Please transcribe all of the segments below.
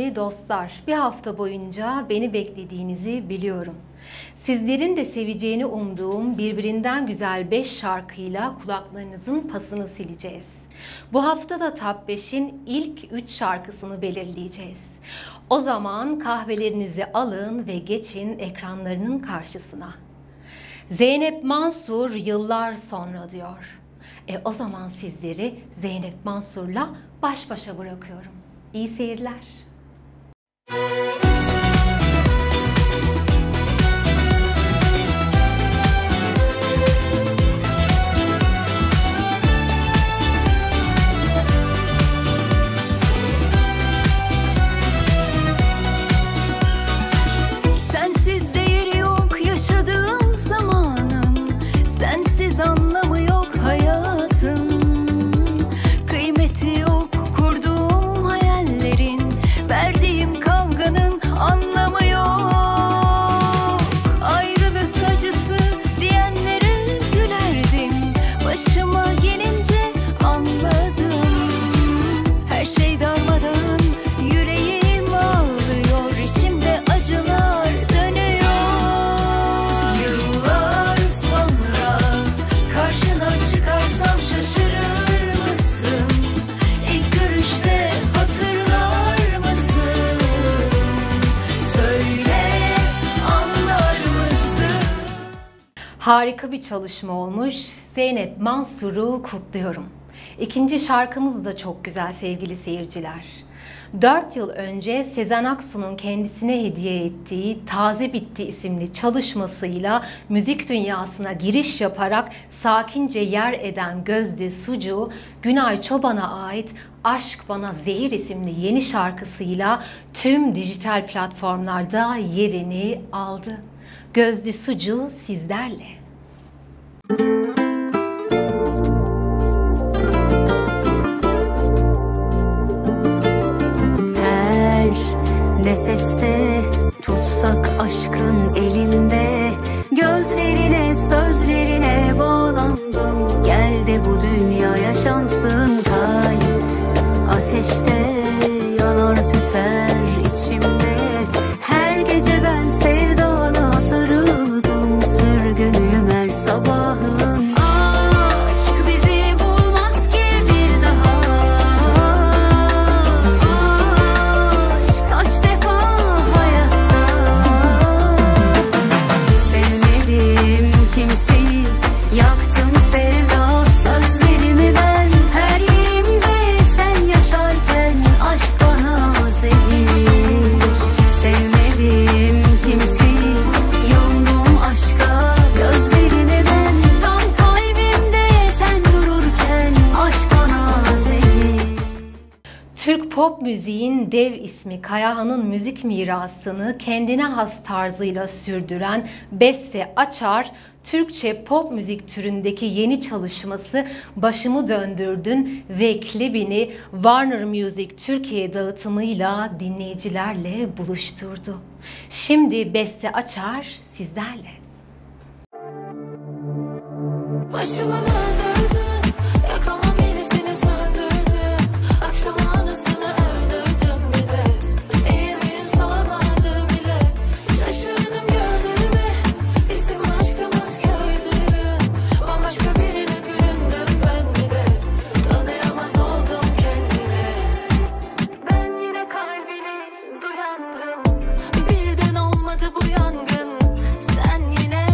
Sevgili dostlar, bir hafta boyunca beni beklediğinizi biliyorum. Sizlerin de seveceğini umduğum birbirinden güzel 5 şarkıyla kulaklarınızın pasını sileceğiz. Bu hafta da Top 5'in ilk 3 şarkısını belirleyeceğiz. O zaman kahvelerinizi alın ve geçin ekranlarının karşısına. Zeynep Mansur yıllar sonra diyor. O zaman sizleri Zeynep Mansur'la baş başa bırakıyorum. İyi seyirler. Sensiz değeri yok yaşadığım zamanın, sensiz anlamı yok hayatın, kıymeti yok kurduğum hayallerin, verdiğim kavganın anlamı yok. Ayrılık acısı diyenlere gülerdim, başıma gelince anladım. Her şey darmadan, yüreğim ağlıyor, içimde acılar dönüyor. Yıllar sonra karşına çıkarsam şaşırır mısın? İlk görüşte hatırlar mısın? Söyle, anlar mısın? Harika bir çalışma olmuş. Zeynep Mansur'u kutluyorum. İkinci şarkımız da çok güzel sevgili seyirciler. 4 yıl önce Sezen Aksu'nun kendisine hediye ettiği Taze Bitti isimli çalışmasıyla müzik dünyasına giriş yaparak sakince yer eden Gözde Sucu, Günay Çoban'a ait Aşk Bana Zehir isimli yeni şarkısıyla tüm dijital platformlarda yerini aldı. Gözde Sucu sizlerle. Nefeste tutsak aşkın elinde, gözlerine sözlerine bağlandım. Gel de bu dünya yaşansın, kalp ateşte yanar tüter içimde. Her gece ben sevdana sarıldım, sürgünüyüm her sabahın. Aşk bizi bulmaz ki bir daha. Kaç defa hayatta sevmedim kimseyi, yaktım sevda sözlerimi ben. Her yerimde sen yaşarken aşk bana zehir. Sevmedim kimseyi, yumdum aşka gözlerimi ben. Tam kalbimde sen dururken aşk bana zehir. Türk pop müziğin dev ismi Kayahan'ın müzik mirasını kendine has tarzıyla sürdüren Beste Açar, Türkçe pop müzik türündeki yeni çalışması Başımı Döndürdün ve klibini Warner Music Türkiye dağıtımıyla dinleyicilerle buluşturdu. Şimdi Beste Açar sizlerle. Başımı döndürdün, yakamam yenisini söndürdüm. Akşam anısını öldürdüm bir de. İyi miyim sormadı bile. Şaşırdım gördüğüme, bizim aşkımız kördü. Bambaşka birine büründüm ben bir de. Tanıyamaz oldum kendimi. Ben yine kalbini duyandım. Birden olmadı bu yangın. Sen yine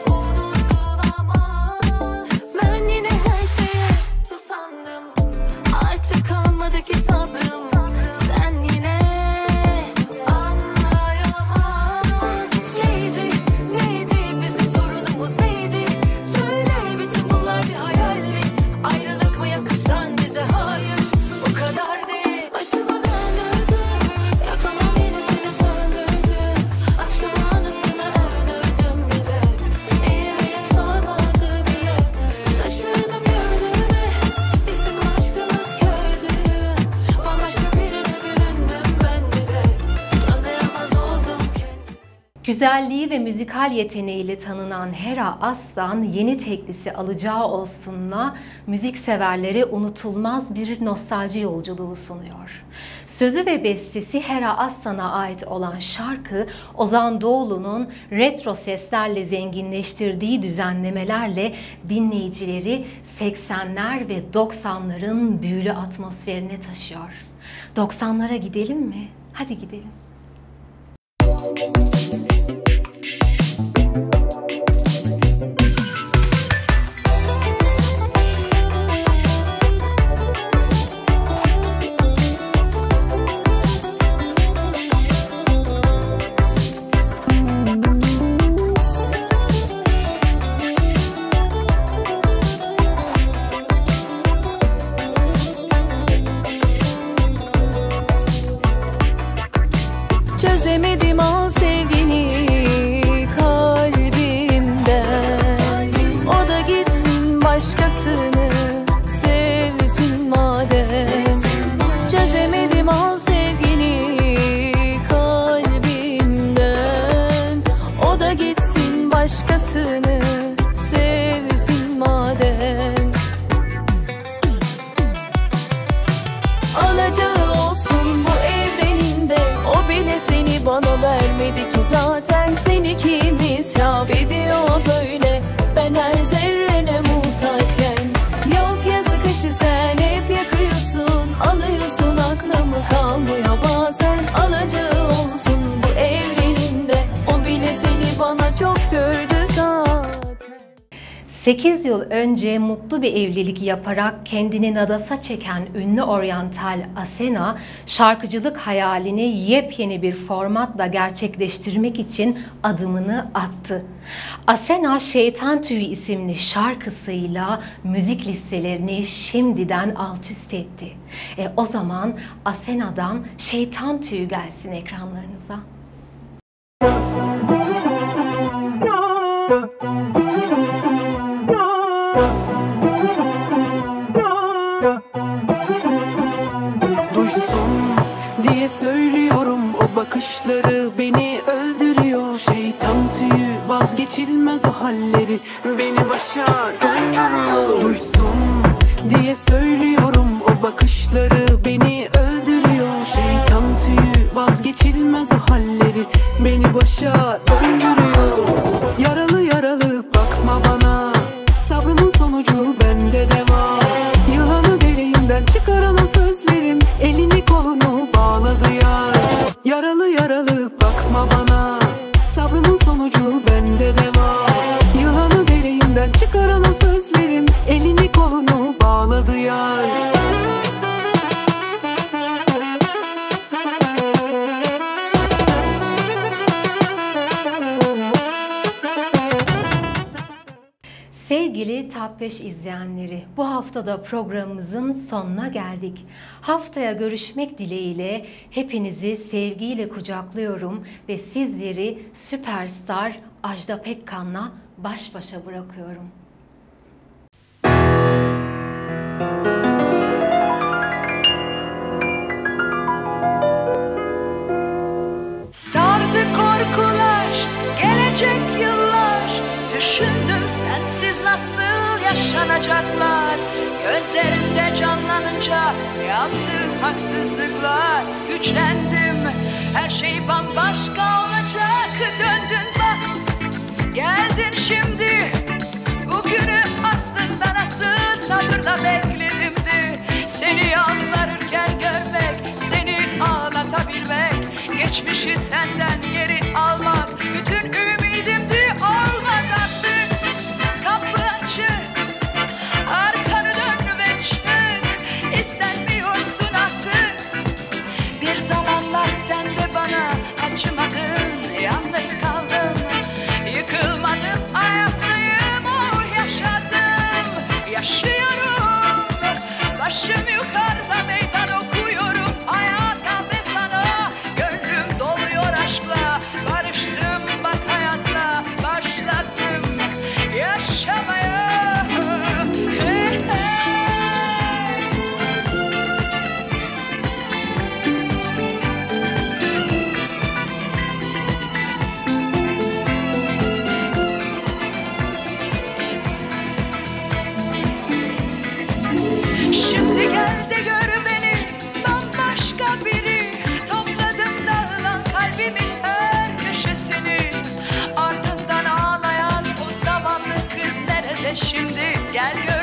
unutulamaz. Güzelliği ve müzikal yeteneğiyle tanınan Hera Aslan yeni teklisi Alacağı Olsun'la müzik severlere unutulmaz bir nostalji yolculuğu sunuyor. Sözü ve bestesi Hera Aslan'a ait olan şarkı, Ozan Doğulu'nun retro seslerle zenginleştirdiği düzenlemelerle dinleyicileri 80'ler ve 90'ların büyülü atmosferine taşıyor. 90'lara gidelim mi? Hadi gidelim. Çözemedim al sevgini kalbimden. O da gitsin başkasını sevsin madem. Çözemedim al sevgini kalbimden. O da gitsin başkasını sevsin madem. Alacağı olsun bu evreninde, o bile seni bana vermedi ki zaten. Seni kim israf ediyor böyle, ben her zerrene muhtaçken. Yok yazı kışı sen hep yakıyorsun, alıyorsun aklımı kalmıyor bazen. Alacağı olsun bu evreninde, o bile seni bana çok gördü zaten. 8 yıl önce mutlu bir evlilik yaparak kendini nadasa çeken ünlü oryantal Asena, şarkıcılık hayalini yepyeni bir formatla gerçekleştirmek için adımını attı. Asena, Şeytan Tüyü isimli şarkısıyla müzik listelerini şimdiden alt üst etti. O zaman Asena'dan Şeytan Tüyü gelsin ekranlarınıza. Duysun diye söylüyorum, o bakışları beni öldürüyor. Şeytan tüyü vazgeçilmez o halleri beni başa döndürüyor. Duysun diye söylüyorum, o bakışları beni öldürüyor. Şeytan tüyü vazgeçilmez o halleri beni başa döndürüyor. Yaralı yaralı bakma bana, sabrının sonucu bende de var. Yılanı deliğinden çıkaran o sözlerim elini kolunu bağladı yar. Yaralı yaralı bakma bana, sabrının sonucu bende de var. Yılanı deliğinden çıkaran o sözlerim elini kolunu bağladı yar. Sevgili Top 5 izleyenleri, bu haftada programımızın sonuna geldik. Haftaya görüşmek dileğiyle hepinizi sevgiyle kucaklıyorum ve sizleri süperstar Ajda Pekkan'la baş başa bırakıyorum. Sardı korkular, gelecek yıllar. Düşündüm sensiz nasıl yaşanacaklar. Gözlerimde canlanınca yaptığın haksızlıklar. Güçlendim, her şey bambaşka olacak. Döndün bak, geldin şimdi. Bugünü aslında nasıl sabırla bekledimdi. Seni yalvarırken görmek, seni ağlatabilmek. Geçmişi senden geri almak, bütün ümidimdi, olmaz artık. Kapı açık, arkanı dön ve çık. İstenmiyorsun artık. Bir zamanlar sen de bana acımadın, yalnız kaldım. Yıkılmadım, ayaktayım, yaşadım. Yaşıyorum, başım yukarıda meydan okuyorum hayata ve sana. Gönlüm doluyor aşkla, Gel gör.